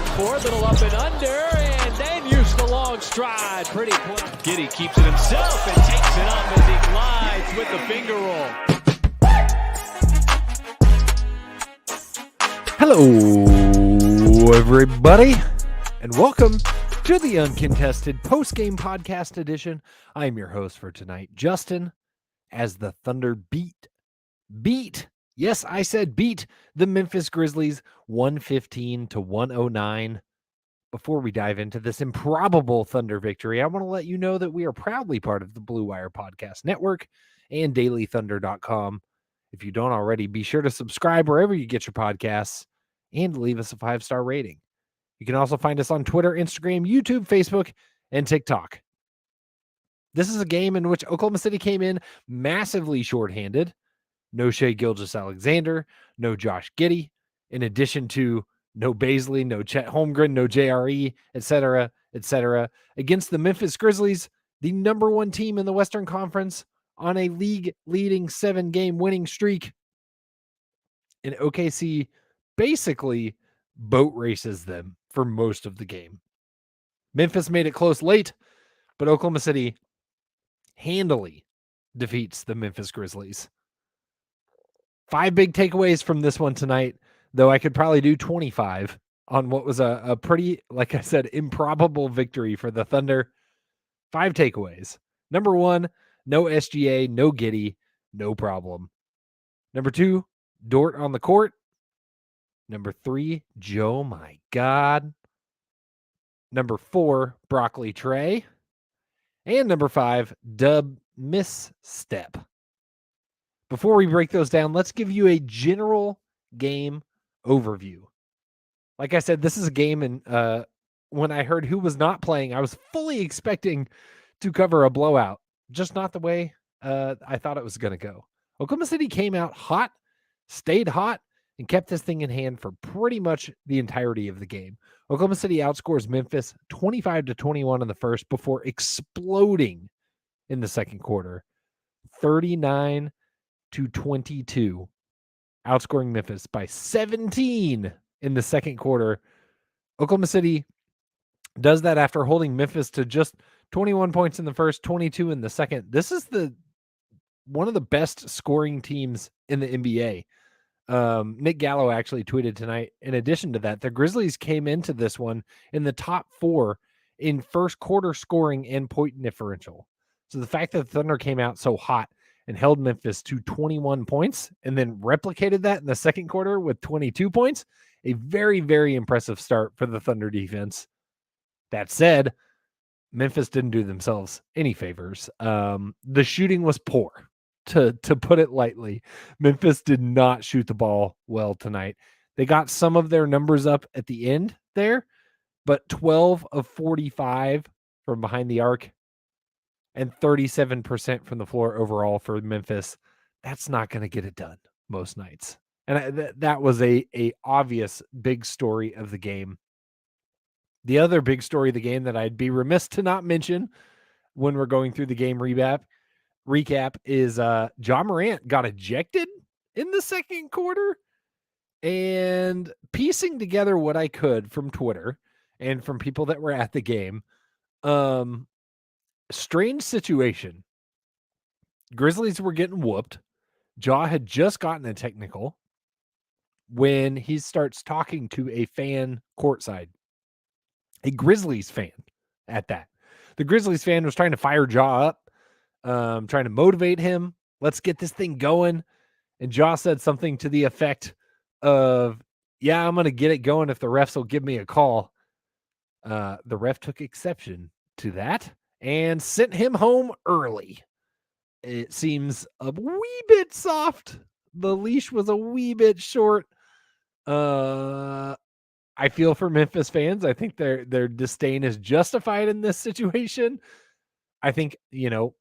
work for, little up and under, and then use the long stride. Pretty play. Giddey keeps it himself and takes it up as he glides with the finger roll. Hello, everybody, and welcome to the Uncontested Postgame Podcast Edition. I'm your host for tonight, Justin, as the Thunder beat, yes, I said beat the Memphis Grizzlies 115-109. Before we dive into this improbable Thunder victory, I want to let you know that we are proudly part of the Blue Wire Podcast Network and dailythunder.com. If you don't already, be sure to subscribe wherever you get your podcasts and leave us a 5-star rating. You can also find us on Twitter, Instagram, YouTube, Facebook, and TikTok. This is a game in which Oklahoma City came in massively shorthanded. No Shai Gilgeous-Alexander, no Josh Giddey, in addition to no Baisley, no Chet Holmgren, no JRE, etc., etc. Against the Memphis Grizzlies, the number one team in the Western Conference on a league-leading 7-game winning streak. And OKC basically boat races them for most of the game. Memphis made it close late, but Oklahoma City handily defeats the Memphis Grizzlies. 5 big takeaways from this one tonight, though I could probably do 25 on what was a pretty, like I said, improbable victory for the Thunder. 5 takeaways. Number 1, no SGA, no Giddey, no problem. Number 2, Dort on the court. Number 3, Joe, my God. Number 4, Broccoli Trey. And number 5, Dub misstep. Before we break those down, let's give you a general game overview. Like I said, this is a game, and when I heard who was not playing, I was fully expecting to cover a blowout. Just not the way I thought it was going to go. Oklahoma City came out hot, stayed hot, and kept this thing in hand for pretty much the entirety of the game. Oklahoma City outscores Memphis 25-21 in the first before exploding in the second quarter. 39-22, outscoring Memphis by 17 in the second quarter. Oklahoma City does that after holding Memphis to just 21 points in the first, 22 in the second. This is one of the best scoring teams in the NBA. Nick Gallo actually tweeted tonight, in addition to that, the Grizzlies came into this one in the top 4 in first quarter scoring and point differential. So the fact that the Thunder came out so hot and held Memphis to 21 points and then replicated that in the second quarter with 22 points, a very, very impressive start for the Thunder defense. That said, Memphis didn't do themselves any favors. The shooting was poor. To put it lightly, Memphis did not shoot the ball well tonight. They got some of their numbers up at the end there, but 12 of 45 from behind the arc and 37% from the floor overall for Memphis. That's not going to get it done most nights. And that was a obvious big story of the game. The other big story of the game that I'd be remiss to not mention when we're going through the game recap is Ja Morant got ejected in the second quarter. And piecing together what I could from Twitter and from people that were at the game, strange situation. Grizzlies were getting whooped. Ja had just gotten a technical when he starts talking to a fan courtside, a Grizzlies fan at that. The Grizzlies fan was trying to fire Ja up, trying to motivate him. Let's get this thing going. And Ja said something to the effect of, yeah, I'm going to get it going if the refs will give me a call. The ref took exception to that and sent him home early. It seems a wee bit soft. The leash was a wee bit short. I feel for Memphis fans. I think their disdain is justified in this situation. I think,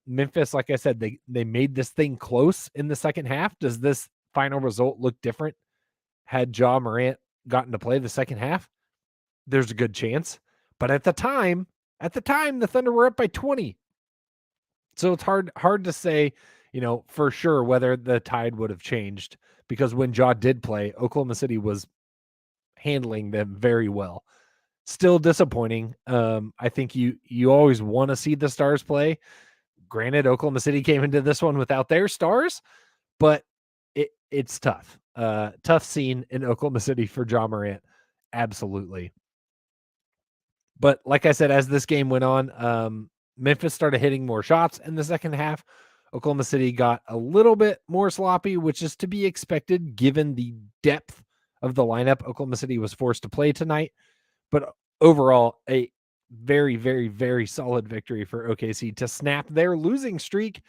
Memphis, like I said, they made this thing close in the second half. Does this final result look different had Ja Morant gotten to play the second half? There's a good chance. But at the time, the Thunder were up by 20. So it's hard to say, for sure whether the tide would have changed, because when Ja did play, Oklahoma City was handling them very well. Still disappointing. I think you always want to see the stars play. Granted, Oklahoma City came into this one without their stars, but it's tough. Tough scene in Oklahoma City for Ja Morant. Absolutely. But like I said, as this game went on, Memphis started hitting more shots in the second half. Oklahoma City got a little bit more sloppy, which is to be expected given the depth of the lineup Oklahoma City was forced to play tonight. But overall, a very, very, very solid victory for OKC to snap their losing streak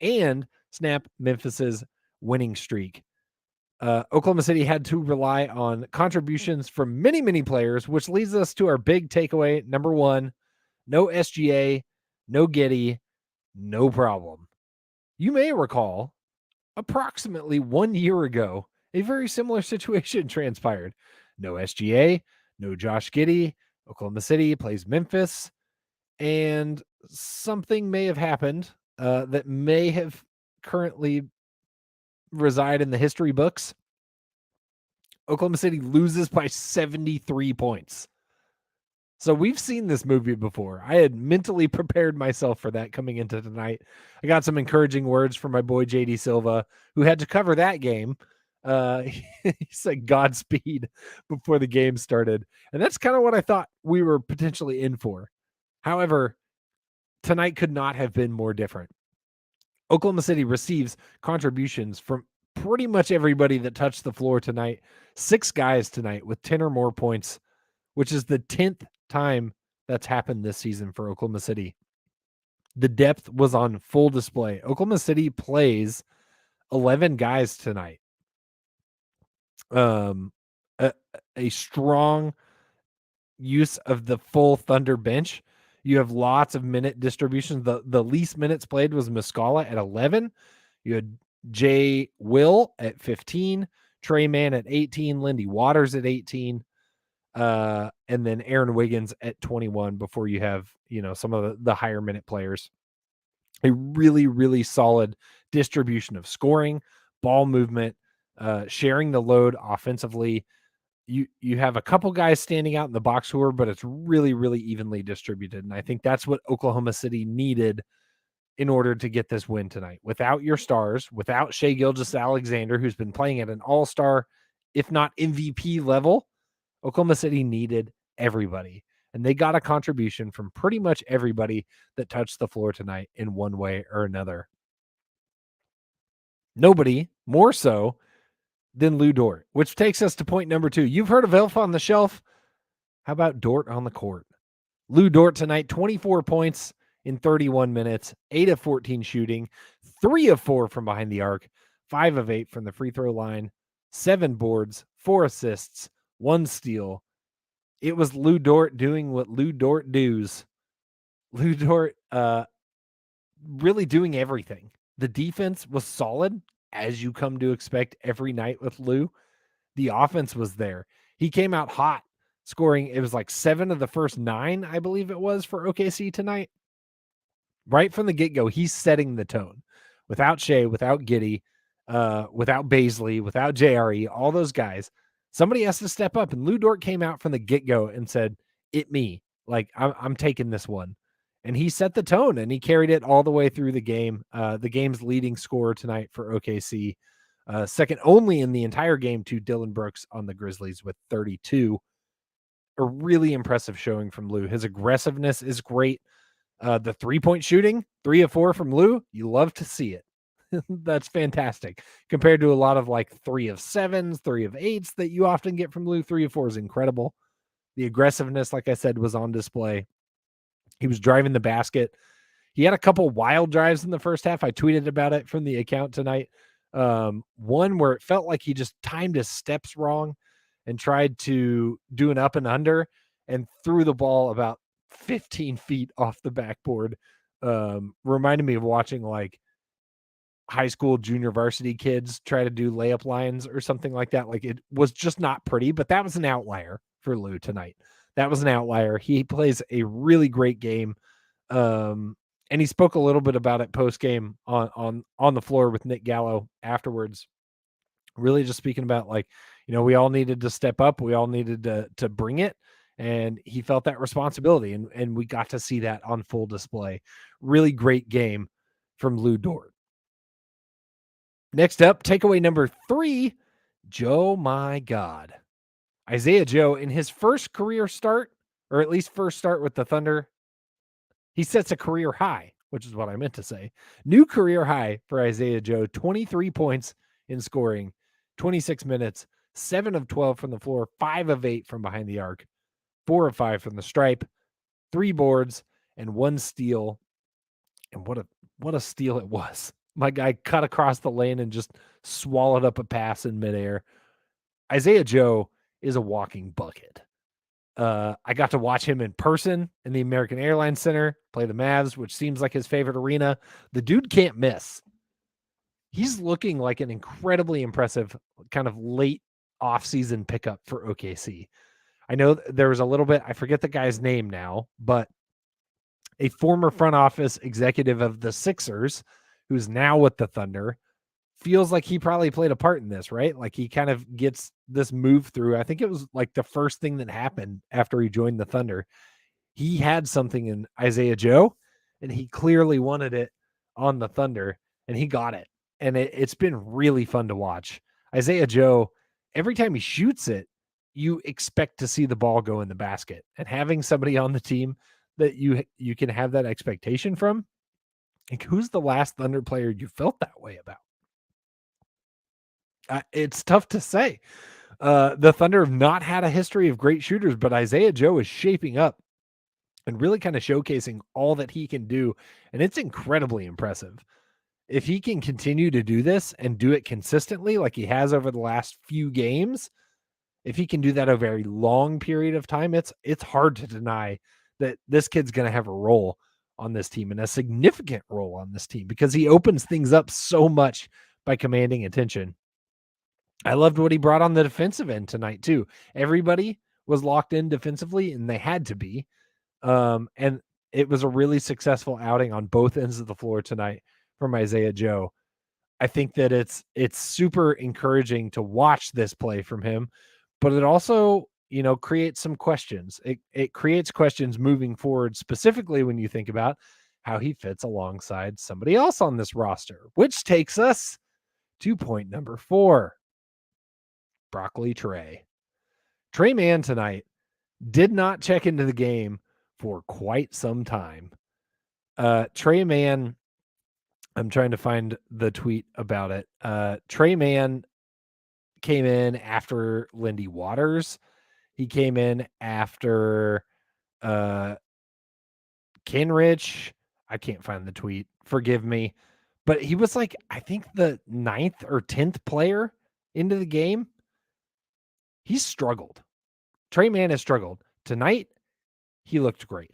and snap Memphis's winning streak. Oklahoma City had to rely on contributions from many, many players, which leads us to our big takeaway. Number one, no SGA, no Giddey, no problem. You may recall approximately 1 year ago, a very similar situation transpired. No SGA, no Josh Giddey. Oklahoma City plays Memphis, and something may have happened that may have currently reside in the history books. Oklahoma City loses by 73 points. So we've seen this movie before. I had mentally prepared myself for that coming into tonight. I got some encouraging words from my boy JD Silva, who had to cover that game. He said Godspeed before the game started. And that's kind of what I thought we were potentially in for. However, tonight could not have been more different. Oklahoma City receives contributions from pretty much everybody that touched the floor tonight. 6 guys tonight with 10 or more points, which is the 10th time that's happened this season for Oklahoma City. The depth was on full display. Oklahoma City plays 11 guys tonight. A strong use of the full Thunder bench. You have lots of minute distributions. The least minutes played was Muscala at 11. You had Jay Will at 15, Tre Mann at 18, Lindy Waters at 18, and then Aaron Wiggins at 21 before you have, some of the higher minute players. A really, really solid distribution of scoring, ball movement, sharing the load offensively. You have a couple guys standing out in the box score, but it's really, really evenly distributed. And I think that's what Oklahoma City needed in order to get this win tonight. Without your stars, without Shai Gilgeous-Alexander, who's been playing at an all-star, if not MVP level, Oklahoma City needed everybody. And they got a contribution from pretty much everybody that touched the floor tonight in one way or another. Nobody more so than Lu Dort, which takes us to point number 2. You've heard of Elf on the Shelf. How about Dort on the court? Lu Dort tonight, 24 points in 31 minutes, 8 of 14 shooting, 3 of 4 from behind the arc, 5 of 8 from the free throw line, 7 boards, 4 assists, 1 steal. It was Lu Dort doing what Lu Dort does. Lu Dort really doing everything. The defense was solid, as you come to expect every night with Lu. The offense was there. He came out hot, scoring, it was like 7 of the first 9, I believe it was, for OKC tonight. Right from the get-go, he's setting the tone. Without Shai, without Giddey, without Baisley, without JRE, all those guys, somebody has to step up. And Lu Dort came out from the get-go and said, "It me. Like, I'm taking this one." And he set the tone, and he carried it all the way through the game. The game's leading scorer tonight for OKC, second only in the entire game to Dillon Brooks on the Grizzlies with 32. A really impressive showing from Lu. His aggressiveness is great. The 3-point shooting, 3 of 4 from Lu, you love to see it. That's fantastic. Compared to a lot of like 3 of 7s, 3 of 8s that you often get from Lu, 3 of 4 is incredible. The aggressiveness, like I said, was on display. He was driving the basket. He had a couple wild drives in the first half. I tweeted about it from the account tonight. One where it felt like he just timed his steps wrong and tried to do an up and under and threw the ball about 15 feet off the backboard. Reminded me of watching like high school junior varsity kids try to do layup lines or something like that. Like, it was just not pretty, but that was an outlier for Lu tonight. That was an outlier. He plays a really great game. And he spoke a little bit about it post game on the floor with Nick Gallo afterwards. Really just speaking about, like, we all needed to step up. We all needed to bring it. and he felt that responsibility, and we got to see that on full display. Really great game from Lu Dort. Next up, takeaway number 3, Joe, my God. Isaiah Joe, in his first career start, or at least first start with the Thunder, he sets a career high, which is what I meant to say. New career high for Isaiah Joe, 23 points in scoring, 26 minutes, 7 of 12 from the floor, 5 of 8 from behind the arc, 4 of 5 from the stripe, 3 boards, and 1 steal. And what a steal it was. My guy cut across the lane and just swallowed up a pass in midair. Isaiah Joe is a walking bucket. I got to watch him in person in the American Airlines Center, play the Mavs, which seems like his favorite arena. The dude can't miss. He's looking like an incredibly impressive kind of late offseason pickup for OKC. I know there was a little bit, I forget the guy's name now, but a former front office executive of the Sixers, who's now with the Thunder, feels like he probably played a part in this, right? Like he kind of gets this move through. I think it was like the first thing that happened after he joined the Thunder. He had something in Isaiah Joe, and he clearly wanted it on the Thunder, and he got it. And it's been really fun to watch. Isaiah Joe, every time he shoots it, you expect to see the ball go in the basket. And having somebody on the team that you can have that expectation from, like, who's the last Thunder player you felt that way about? It's tough to say. The Thunder have not had a history of great shooters, but Isaiah Joe is shaping up and really kind of showcasing all that he can do. And it's incredibly impressive. If he can continue to do this and do it consistently like he has over the last few games, if he can do that a very long period of time, it's hard to deny that this kid's going to have a role on this team, and a significant role on this team, because he opens things up so much by commanding attention. I loved what he brought on the defensive end tonight too. Everybody was locked in defensively, and they had to be. And it was a really successful outing on both ends of the floor tonight from Isaiah Joe. I think that it's super encouraging to watch this play from him, but it also, creates some questions. It creates questions moving forward, specifically when you think about how he fits alongside somebody else on this roster, which takes us to point number 4. Broccoli Trey. Tre Mann tonight did not check into the game for quite some time. Tre Mann, I'm trying to find the tweet about it. Tre Mann came in after Lindy Waters. He came in after Kenrich. I can't find the tweet. Forgive me. But he was like, I think the 9th or 10th player into the game. He's struggled. Tre Mann has struggled. Tonight, he looked great.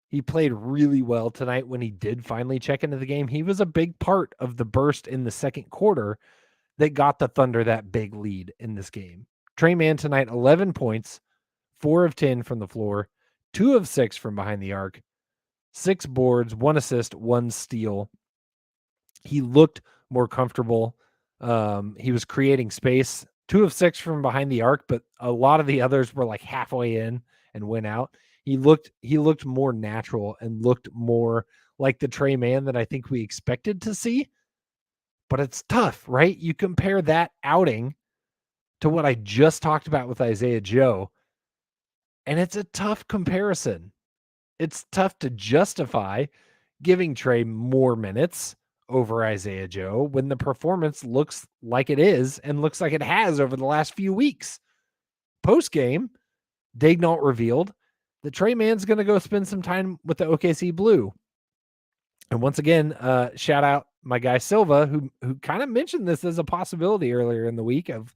He played really well tonight when he did finally check into the game. He was a big part of the burst in the second quarter that got the Thunder that big lead in this game. Tre Mann tonight, 11 points, 4 of 10 from the floor, 2 of 6 from behind the arc, 6 boards, 1 assist, 1 steal. He looked more comfortable. He was creating space. 2 of 6 from behind the arc, but a lot of the others were like halfway in and went out. He looked more natural and looked more like the Tre Mann that I think we expected to see. But it's tough, right? You compare that outing to what I just talked about with Isaiah Joe, and it's a tough comparison. It's tough to justify giving Trey more minutes over Isaiah Joe when the performance looks like it is and looks like it has over the last few weeks. Post-game, Daignault revealed that Tre Mann's going to go spend some time with the OKC Blue. And once again, shout out my guy Silva, who kind of mentioned this as a possibility earlier in the week of,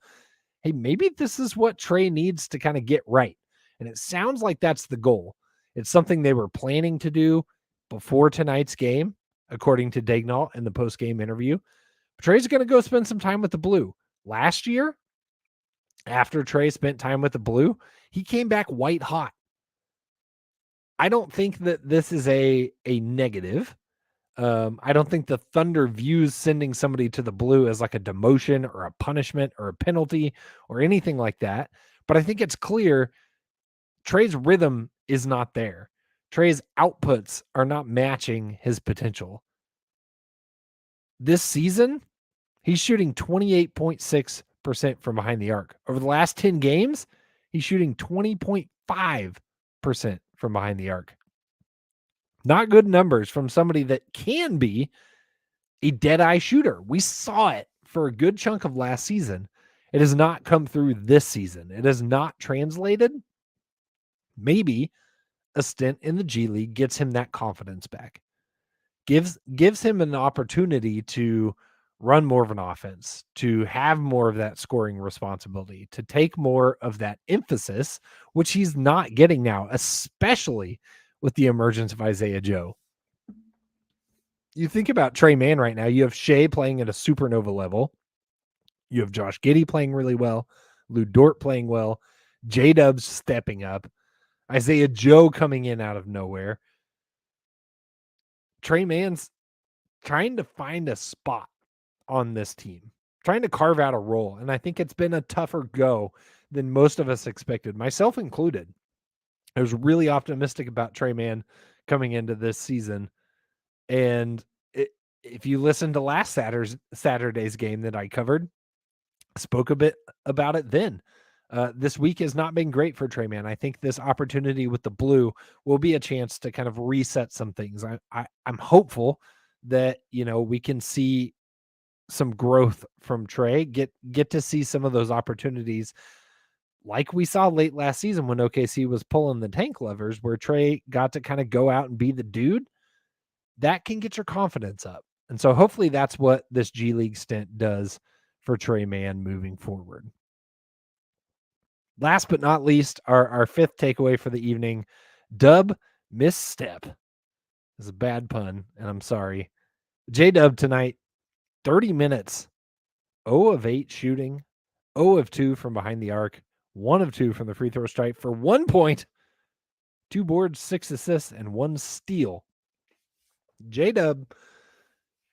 hey, maybe this is what Trey needs to kind of get right. And it sounds like that's the goal. It's something they were planning to do before tonight's game, according to Daignault in the post-game interview. Trey's going to go spend some time with the Blue. Last year, after Trey spent time with the Blue, he came back white hot. I don't think that this is a negative. I don't think the Thunder views sending somebody to the Blue as like a demotion or a punishment or a penalty or anything like that. But I think it's clear Trey's rhythm is not there. Trey's outputs are not matching his potential. This season, he's shooting 28.6% from behind the arc. Over the last 10 games, he's shooting 20.5% from behind the arc. Not good numbers from somebody that can be a dead-eye shooter. We saw it for a good chunk of last season. It has not come through this season. It has not translated. Maybe a stint in the G League gets him that confidence back. Gives him an opportunity to run more of an offense, to have more of that scoring responsibility, to take more of that emphasis, which he's not getting now, especially with the emergence of Isaiah Joe. You think about Tre Mann right now, you have Shai playing at a supernova level. You have Josh Giddey playing really well, Dort playing well, J-Dub's stepping up, Isaiah Joe coming in out of nowhere. Tre Mann's trying to find a spot on this team, trying to carve out a role. And I think it's been a tougher go than most of us expected, myself included. I was really optimistic about Tre Mann coming into this season. And if you listen to last Saturday's game that I covered, I spoke a bit about it then. This week has not been great for Tre Mann. I think this opportunity with the Blue will be a chance to kind of reset some things. I'm hopeful that, we can see some growth from Trey, get to see some of those opportunities like we saw late last season when OKC was pulling the tank levers, where Trey got to kind of go out and be the dude. That can get your confidence up. And so hopefully that's what this G League stint does for Tre Mann moving forward. Last but not least, our fifth takeaway for the evening, Dub misstep. Is a bad pun, and I'm sorry. J-Dub tonight, 30 minutes, 0 of 8 shooting, 0 of 2 from behind the arc, 1 of 2 from the free throw stripe for 1 point, 2 boards, 6 assists, and 1 steal. J-Dub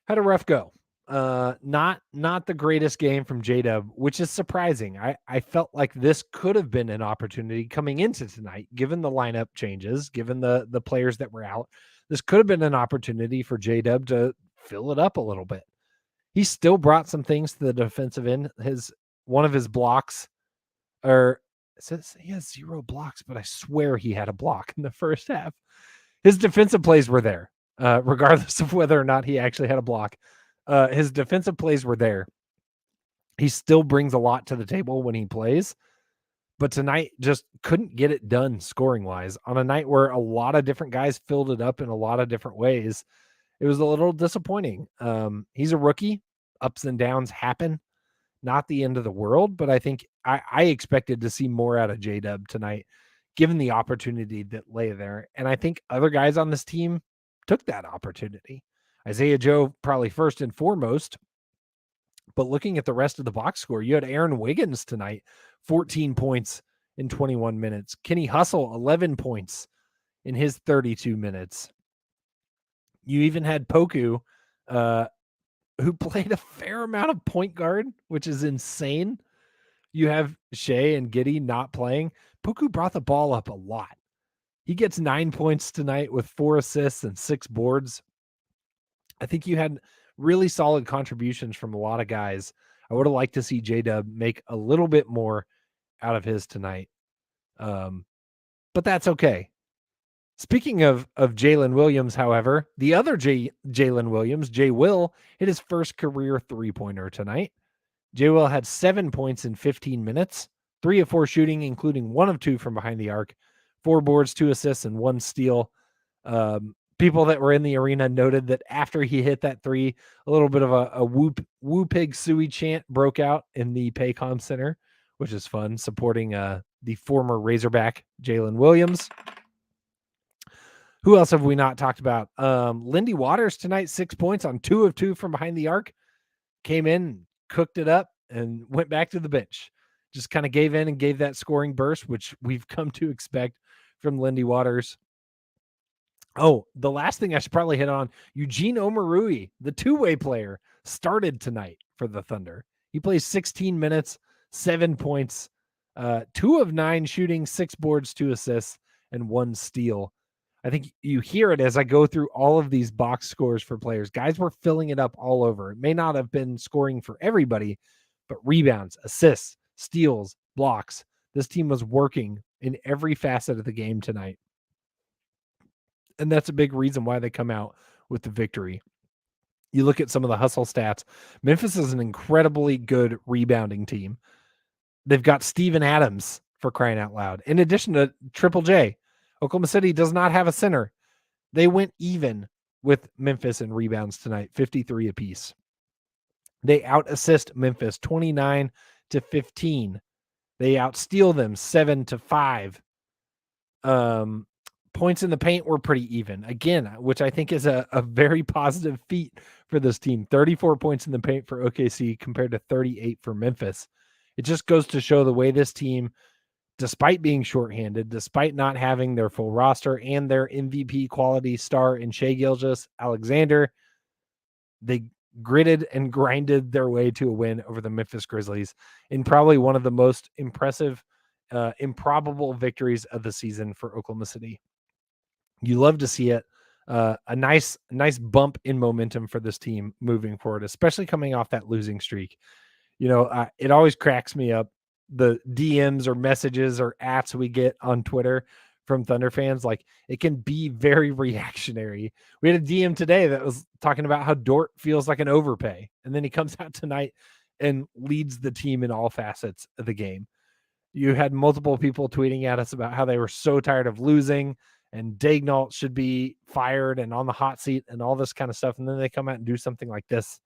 had a rough go. Not the greatest game from J-Dub, which is surprising. I felt like this could have been an opportunity coming into tonight, given the lineup changes, given the players that were out. This could have been an opportunity for J-Dub to fill it up a little bit. He still brought some things to the defensive end. One of his blocks, or it says he has 0 blocks, but I swear he had a block in the first half. His defensive plays were there, regardless of whether or not he actually had a block. His defensive plays were there. He still brings a lot to the table when he plays, but tonight just couldn't get it done scoring wise on a night where a lot of different guys filled it up in a lot of different ways. It was a little disappointing. He's a rookie. Ups and downs happen. Not the end of the world, but I think I expected to see more out of J-Dub tonight, given the opportunity that lay there. And I think other guys on this team took that opportunity. Isaiah Joe probably first and foremost, but looking at the rest of the box score, you had Aaron Wiggins tonight, 14 points in 21 minutes. Kenny Hustle, 11 points in his 32 minutes. You even had Poku, who played a fair amount of point guard, which is insane. You have Shai and Giddey not playing. Poku brought the ball up a lot. He gets 9 points tonight with 4 assists and 6 boards. I think you had really solid contributions from a lot of guys. I would have liked to see J-Dub make a little bit more out of his tonight. But that's okay. Speaking of Jalen Williams, however, the other Jalen Williams, J-Will, hit his first career three-pointer tonight. J-Will had 7 points in 15 minutes, 3 of 4 shooting, including 1 of 2 from behind the arc, 4 boards, 2 assists, and 1 steal. People that were in the arena noted that after he hit that 3, a little bit of a woo pig suey chant broke out in the Paycom Center, which is fun, supporting the former Razorback Jalen Williams. Who else have we not talked about? Lindy Waters tonight, 6 points on 2 of 2 from behind the arc. Came in, cooked it up, and went back to the bench. Just kind of gave in and gave that scoring burst, which we've come to expect from Lindy Waters. Oh, the last thing I should probably hit on, Eugene Omarui, the two-way player, started tonight for the Thunder. He plays 16 minutes, 7 points, 2 of 9 shooting, 6 boards, 2 assists, and 1 steal. I think you hear it as I go through all of these box scores for players. Guys were filling it up all over. It may not have been scoring for everybody, but rebounds, assists, steals, blocks. This team was working in every facet of the game tonight. And that's a big reason why they come out with the victory. You look at some of the hustle stats. Memphis is an incredibly good rebounding team. They've got Steven Adams, for crying out loud. In addition to Triple J, Oklahoma City does not have a center. They went even with Memphis in rebounds tonight, 53 apiece. They out-assist Memphis 29-15. They outsteal them 7-5. Points in the paint were pretty even, again, which I think is a very positive feat for this team. 34 points in the paint for OKC compared to 38 for Memphis. It just goes to show the way this team, despite being shorthanded, despite not having their full roster and their MVP quality star in Shai Gilgeous-Alexander, they gritted and grinded their way to a win over the Memphis Grizzlies in probably one of the most impressive, improbable victories of the season for Oklahoma City. You love to see it. A nice bump in momentum for this team moving forward, especially coming off that losing streak. It always cracks me up, the DMs or messages or ats we get on Twitter from Thunder fans. Like, it can be very reactionary. We had a DM today that was talking about how Dort feels like an overpay, and then he comes out tonight and leads the team in all facets of the game. You had multiple people tweeting at us about how they were so tired of losing and Daignault should be fired and on the hot seat and all this kind of stuff. And then they come out and do something like this.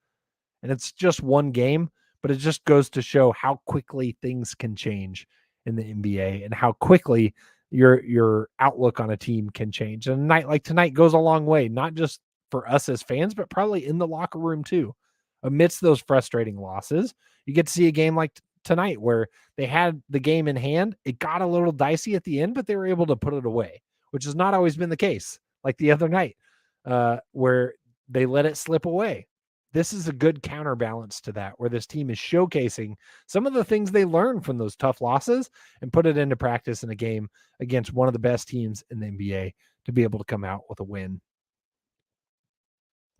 And it's just one game, but it just goes to show how quickly things can change in the NBA and how quickly your outlook on a team can change. And a night like tonight goes a long way, not just for us as fans, but probably in the locker room too. Amidst those frustrating losses, you get to see a game like tonight where they had the game in hand. It got a little dicey at the end, but they were able to put it away, which has not always been the case, like the other night, where they let it slip away. This is a good counterbalance to that, where this team is showcasing some of the things they learned from those tough losses and put it into practice in a game against one of the best teams in the NBA to be able to come out with a win.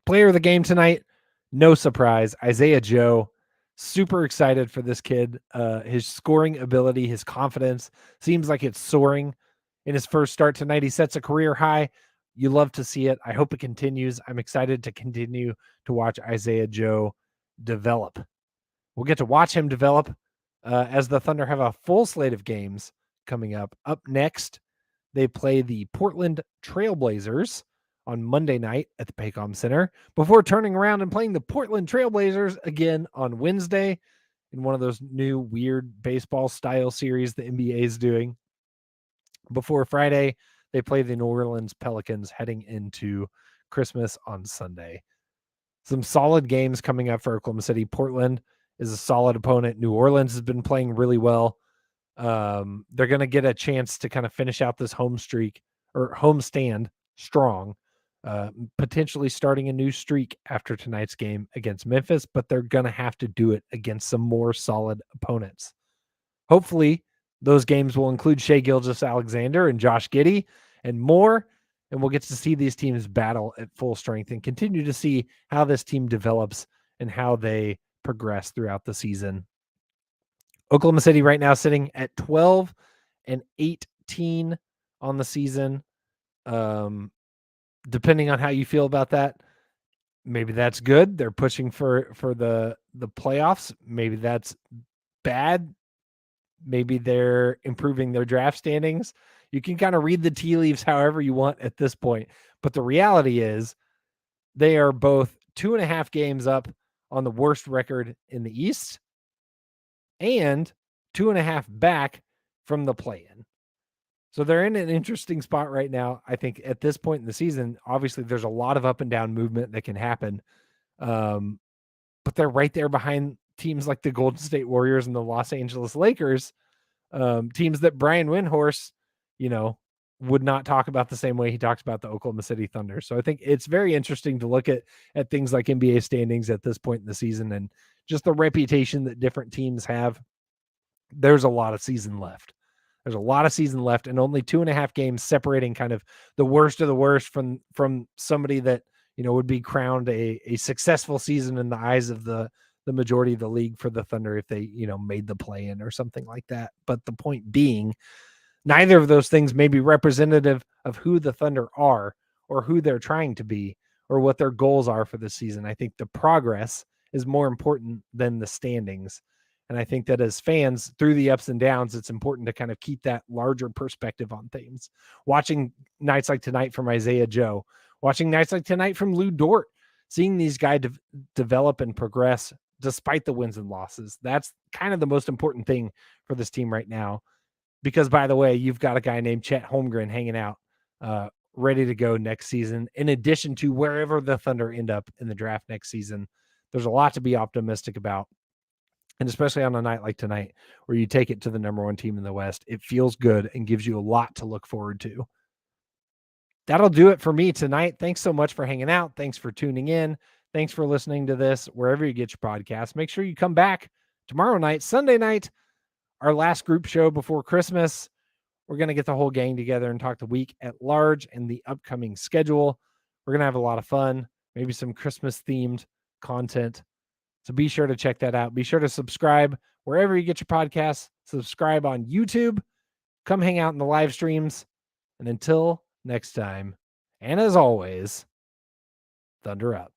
Player of the game tonight, no surprise, Isaiah Joe. Super excited for this kid. His scoring ability, his confidence seems like it's soaring. In his first start tonight, he sets a career high. You love to see it. I hope it continues. I'm excited to continue to watch Isaiah Joe develop. We'll get to watch him develop as the Thunder have a full slate of games coming up. Up next, they play the Portland Trailblazers on Monday night at the Paycom Center before turning around and playing the Portland Trailblazers again on Wednesday in one of those new weird baseball style series the NBA is doing. Before Friday, they play the New Orleans Pelicans heading into Christmas on Sunday. Some solid games coming up for Oklahoma City. Portland is a solid opponent. New Orleans has been playing really well. They're going to get a chance to kind of finish out this home streak or homestand strong, potentially starting a new streak after tonight's game against Memphis, but they're going to have to do it against some more solid opponents. Hopefully, those games will include Shai Gilgeous-Alexander and Josh Giddey and more, and we'll get to see these teams battle at full strength and continue to see how this team develops and how they progress throughout the season. Oklahoma City right now sitting at 12-18 on the season. Depending on how you feel about that, maybe that's good. They're pushing for the playoffs. Maybe that's bad. Maybe they're improving their draft standings. You can kind of read the tea leaves however you want at this point. But the reality is they are both 2.5 games up on the worst record in the East and 2.5 back from the play-in. So they're in an interesting spot right now. I think at this point in the season, obviously there's a lot of up and down movement that can happen. But they're right there behind teams like the Golden State Warriors and the Los Angeles Lakers, teams that Brian Windhorst, would not talk about the same way he talks about the Oklahoma City Thunder. So I think it's very interesting to look at things like NBA standings at this point in the season and just the reputation that different teams have there's a lot of season left. There's a lot of season left, and only 2.5 games separating kind of the worst of the worst from somebody that, would be crowned a successful season in the eyes of the majority of the league for the Thunder if they, made the play in or something like that. But the point being, neither of those things may be representative of who the Thunder are or who they're trying to be or what their goals are for the season. I think the progress is more important than the standings. And I think that as fans, through the ups and downs, it's important to kind of keep that larger perspective on things. Watching nights like tonight from Isaiah Joe, watching nights like tonight from Lou Dort, seeing these guys develop and progress despite the wins and losses. That's kind of the most important thing for this team right now. Because, by the way, you've got a guy named Chet Holmgren hanging out, ready to go next season, in addition to wherever the Thunder end up in the draft next season. There's a lot to be optimistic about. And especially on a night like tonight, where you take it to the number 1 team in the West, it feels good and gives you a lot to look forward to. That'll do it for me tonight. Thanks so much for hanging out. Thanks for tuning in. Thanks for listening to this wherever you get your podcast. Make sure you come back tomorrow night, Sunday night, our last group show before Christmas. We're going to get the whole gang together and talk the week at large and the upcoming schedule. We're going to have a lot of fun, maybe some Christmas-themed content. So be sure to check that out. Be sure to subscribe wherever you get your podcasts. Subscribe on YouTube. Come hang out in the live streams. And until next time, and as always, Thunder up.